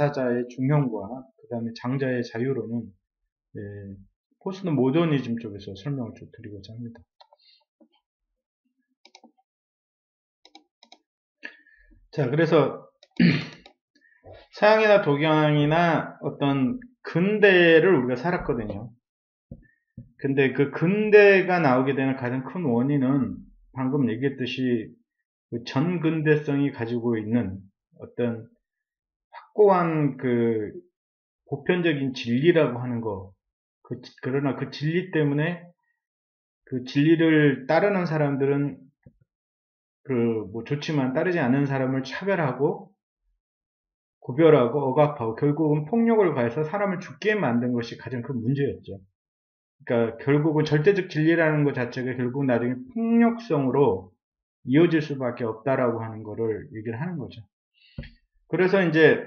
당사자의 중형과 그 다음에 장자의 자유로는 포스트 모더니즘 쪽에서 설명을 좀 드리고자 합니다. 자, 그래서 서양이나 동양이나 어떤 근대를 우리가 살았거든요. 근데 그 근대가 나오게 되는 가장 큰 원인은 방금 얘기했듯이 그 전근대성이 가지고 있는 어떤 확고한 그 보편적인 진리라고 하는 거, 그러나 그 진리 때문에 그 진리를 따르는 사람들은 뭐 좋지만 따르지 않는 사람을 차별하고 구별하고 억압하고 결국은 폭력을 가해서 사람을 죽게 만든 것이 가장 큰 문제였죠. 그러니까 결국은 절대적 진리라는 것 자체가 결국 나중에 폭력성으로 이어질 수밖에 없다라고 하는 거를 얘기를 하는 거죠. 그래서 이제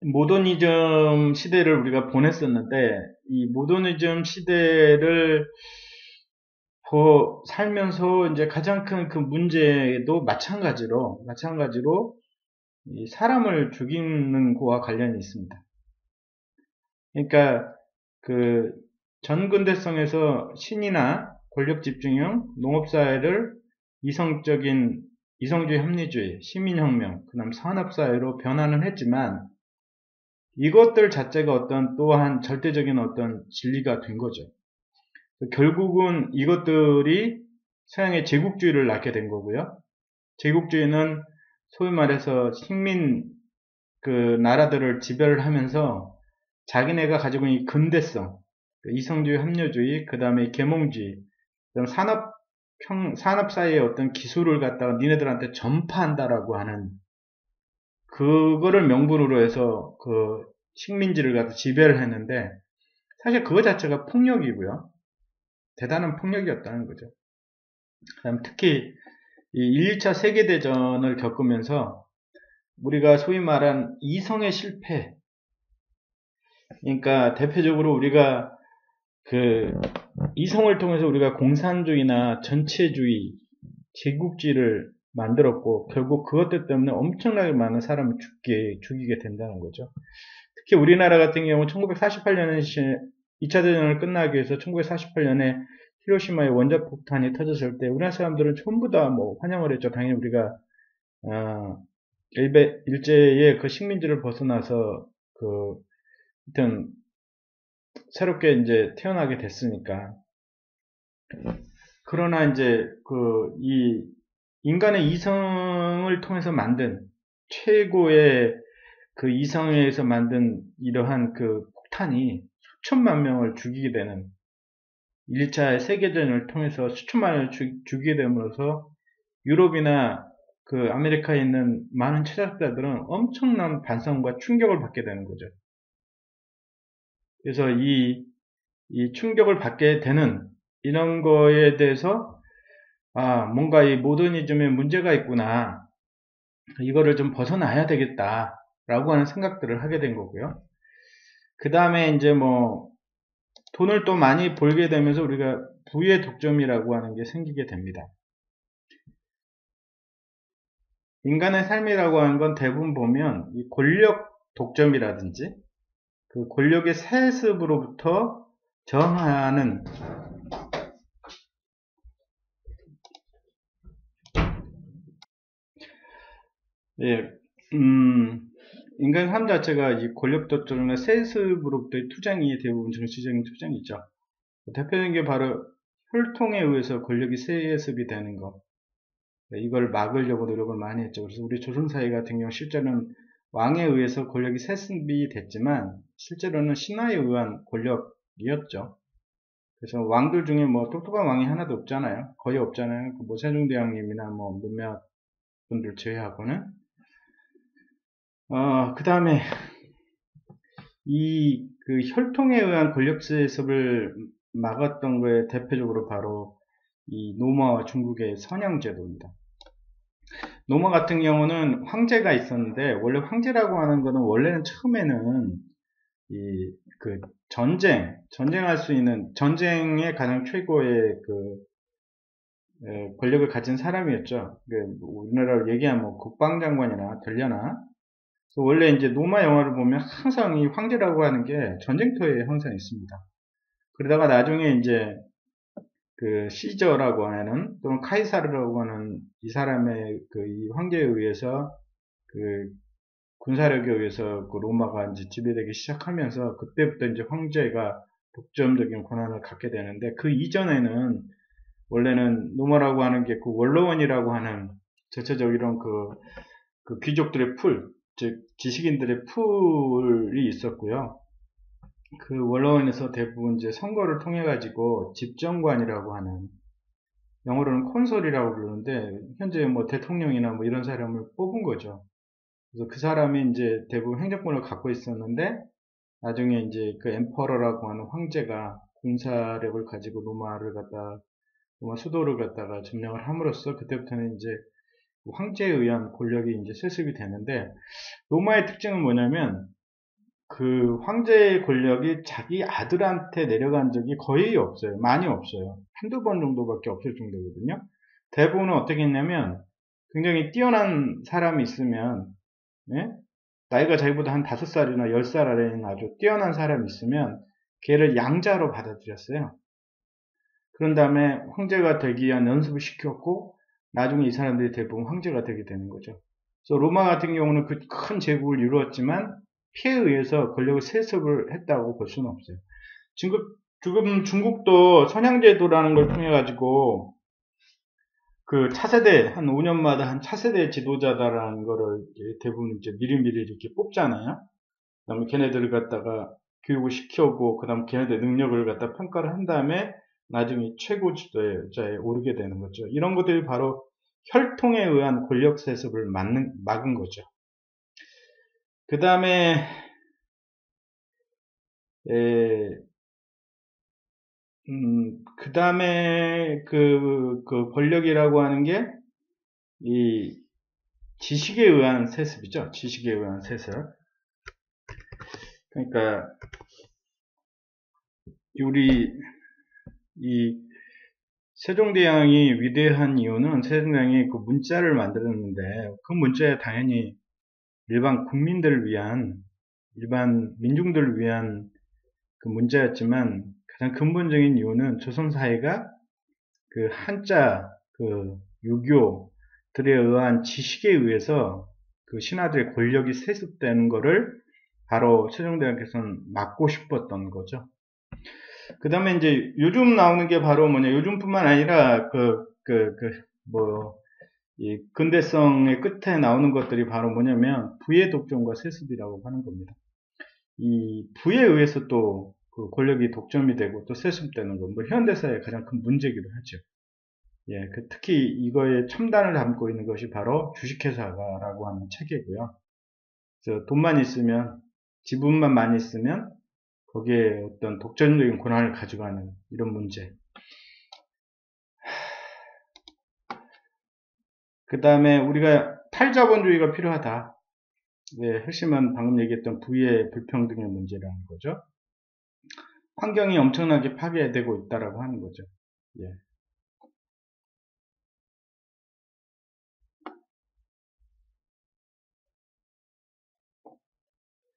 모더니즘 시대를 우리가 보냈었는데 이 모더니즘 시대를 살면서 이제 가장 큰 그 문제도 마찬가지로 이 사람을 죽이는 거와 관련이 있습니다. 그러니까 그 전근대성에서 신이나 권력 집중형 농업사회를 이성주의 합리주의, 시민혁명, 그 다음 산업사회로 변화는 했지만 이것들 자체가 또한 절대적인 어떤 진리가 된 거죠. 결국은 이것들이 서양의 제국주의를 낳게 된 거고요. 제국주의는 소위 말해서 식민 나라들을 지배를 하면서 자기네가 가지고 있는 이 근대성, 이성주의, 합리주의, 그 다음에 계몽주의, 그다음 산업사회의 어떤 기술을 갖다가 니네들한테 전파한다라고 하는 그거를 명분으로 해서 그 식민지를 갖다 지배를 했는데 사실 그거 자체가 폭력이고요. 대단한 폭력이었다는 거죠. 그다음 특히 이 1, 2차 세계대전을 겪으면서 우리가 소위 말한 이성의 실패, 그러니까 대표적으로 우리가 그 이성을 통해서 우리가 공산주의나 전체주의, 제국주의를 만들었고 결국 그것들 때문에 엄청나게 많은 사람을 죽이게 된다는 거죠. 특히 우리나라 같은 경우 1948년에 2차 대전을 끝나기 위해서 1948년에 히로시마에 원자폭탄이 터졌을 때 우리나라 사람들은 전부 다 뭐 환영을 했죠. 당연히 우리가 일제의 그 식민지를 벗어나서 하여튼 새롭게 이제 태어나게 됐으니까. 그러나 이제 이 인간의 이성을 통해서 만든 최고의 그 이성에서 만든 이러한 그 폭탄이 수천만 명을 죽이게 되는 1차 세계전을 통해서 수천만 명을 죽이게 됨으로써 유럽이나 그 아메리카에 있는 많은 철학자들은 엄청난 반성과 충격을 받게 되는 거죠. 그래서 이 충격을 받게 되는 이런 거에 대해서 뭔가 이 모더니즘에 문제가 있구나. 이거를 좀 벗어나야 되겠다. 라고 하는 생각들을 하게 된 거고요. 그 다음에 이제 뭐 돈을 또 많이 벌게 되면서 우리가 부의 독점이라고 하는 게 생기게 됩니다. 인간의 삶이라고 하는 건 대부분 보면 이 권력 독점이라든지 그 권력의 세습으로부터 저항하는 인간 삶 자체가 이 권력 독점이나 세습으로부터의 투쟁이 대부분 정치적인 투쟁이죠. 대표적인 게 바로 혈통에 의해서 권력이 세습이 되는 것. 이걸 막으려고 노력을 많이 했죠. 그래서 우리 조선사회 같은 경우 실제로는 왕에 의해서 권력이 세습이 됐지만 실제로는 신하에 의한 권력이었죠. 그래서 왕들 중에 뭐 똑똑한 왕이 하나도 없잖아요. 거의 없잖아요. 뭐 세종대왕님이나 뭐 몇몇 분들 제외하고는. 그 다음에 그 혈통에 의한 권력 세습을 막았던 거에 대표적으로 바로 이 노마와 중국의 선양제도입니다. 노마 같은 경우는 황제가 있었는데 원래 황제라고 하는 거는 원래는 처음에는 그 전쟁할 수 있는 전쟁의 가장 최고의 권력을 가진 사람이었죠. 우리나라로 얘기하면 뭐 국방장관이나 되려나 그래서 원래 이제 로마 영화를 보면 항상 이 황제라고 하는 게 전쟁터에 항상 있습니다. 그러다가 나중에 이제 그 시저라고 하는 또는 카이사르라고 하는 이 사람의 그 이 황제에 의해서 그 군사력에 의해서 그 로마가 이제 지배되기 시작하면서 그때부터 이제 황제가 독점적인 권한을 갖게 되는데 그 이전에는 원래는 로마라고 하는 게 그 원로원이라고 하는 전체적 이런 그 귀족들의 풀, 즉 지식인들의 풀이 있었고요. 그 원로원에서 대부분 이제 선거를 통해 가지고 집정관이라고 하는 영어로는 콘솔이라고 부르는데 현재 뭐 대통령이나 뭐 이런 사람을 뽑은 거죠. 그래서 그 사람이 이제 대부분 행정권을 갖고 있었는데 나중에 이제 그 엠퍼러라고 하는 황제가 군사력을 가지고 로마 수도를 갖다가 점령을 함으로써 그때부터는 이제 황제에 의한 권력이 이제 세습이 되는데 로마의 특징은 뭐냐면 그 황제의 권력이 자기 아들한테 내려간 적이 거의 없어요. 많이 없어요. 한두 번 정도밖에 없을 정도거든요. 대부분은 어떻게 했냐면 굉장히 뛰어난 사람이 있으면 예? 나이가 자기보다 한 5살이나 10살 아래인 아주 뛰어난 사람이 있으면 걔를 양자로 받아들였어요. 그런 다음에 황제가 되기 위한 연습을 시켰고 나중에 이 사람들이 대부분 황제가 되게 되는 거죠. 그래서 로마 같은 경우는 그 큰 제국을 이루었지만 피해에 의해서 권력을 세습을 했다고 볼 수는 없어요. 지금 중국도 선양제도라는 걸 통해 가지고 그 차세대 한 5년마다 한 차세대 지도자다라는 거를 대부분 이제 미리미리 이렇게 뽑잖아요. 그다음에 걔네들을 갖다가 교육을 시켜오고 그다음 걔네들 능력을 갖다 평가를 한 다음에 나중에 최고 지도자에 오르게 되는 거죠. 이런 것들이 바로 혈통에 의한 권력 세습을 막은 거죠. 그 다음에 그 다음에 그 권력이라고 하는 게 이 지식에 의한 세습이죠. 지식에 의한 세습. 그러니까 우리 이 세종대왕이 위대한 이유는 세종대왕이 그 문자를 만들었는데 그 문자에 당연히 일반 국민들을 위한 일반 민중들을 위한 그 문자였지만 가장 근본적인 이유는 조선 사회가 그 한자 그 유교들에 의한 지식에 의해서 그 신하들의 권력이 세습되는 것을 바로 세종대왕께서는 막고 싶었던 거죠. 그 다음에 이제 요즘 나오는 게 바로 뭐냐, 요즘뿐만 아니라 이 근대성의 끝에 나오는 것들이 바로 뭐냐면 부의 독점과 세습이라고 하는 겁니다. 이 부에 의해서 또 그 권력이 독점이 되고 또 세습되는 건 뭐 현대사의 가장 큰 문제이기도 하죠. 예, 특히 이거에 첨단을 담고 있는 것이 바로 주식회사라고 하는 체계고요. 그래서 돈만 있으면, 지분만 많이 있으면 거기에 어떤 독점적인 권한을 가져가는 이런 문제. 그 다음에 우리가 탈자본주의가 필요하다. 네, 핵심은 방금 얘기했던 부의 불평등의 문제라는 거죠. 환경이 엄청나게 파괴되고 있다라고 하는 거죠. 예.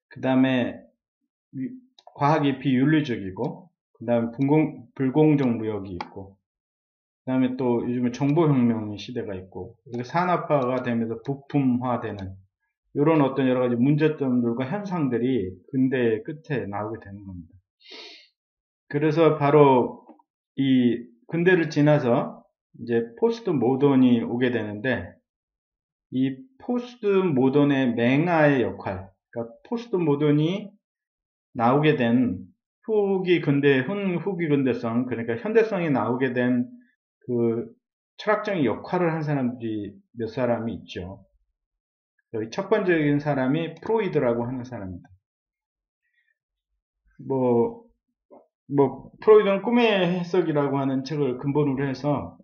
그 다음에 과학이 비윤리적이고, 그 다음에 불공정 무역이 있고, 그 다음에 또 요즘에 정보혁명의 시대가 있고, 산업화가 되면서 부품화되는 이런 어떤 여러 가지 문제점들과 현상들이 근대의 끝에 나오게 되는 겁니다. 그래서 바로 이 근대를 지나서 이제 포스트 모던이 오게 되는데 이 포스트 모던의 맹아의 역할, 그러니까 포스트 모던이 나오게 된 후기 근대성, 그러니까 현대성이 나오게 된 그 철학적인 역할을 한 사람들이 몇 사람이 있죠. 여기 첫 번째인 사람이 프로이드라고 하는 사람입니다. 프로이드는 꿈의 해석이라고 하는 책을 근본으로 해서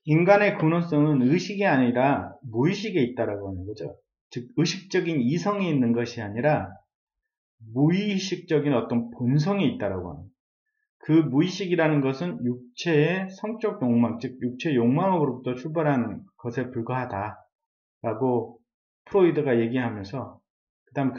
인간의 근원성은 의식이 아니라 무의식에 있다라고 하는 거죠. 즉, 의식적인 이성이 있는 것이 아니라 무의식적인 어떤 본성이 있다라고 하는 거예요. 그 무의식이라는 것은 육체의 성적 욕망, 즉 육체 욕망으로부터 출발하는 것에 불과하다라고 프로이드가 얘기하면서 그 다음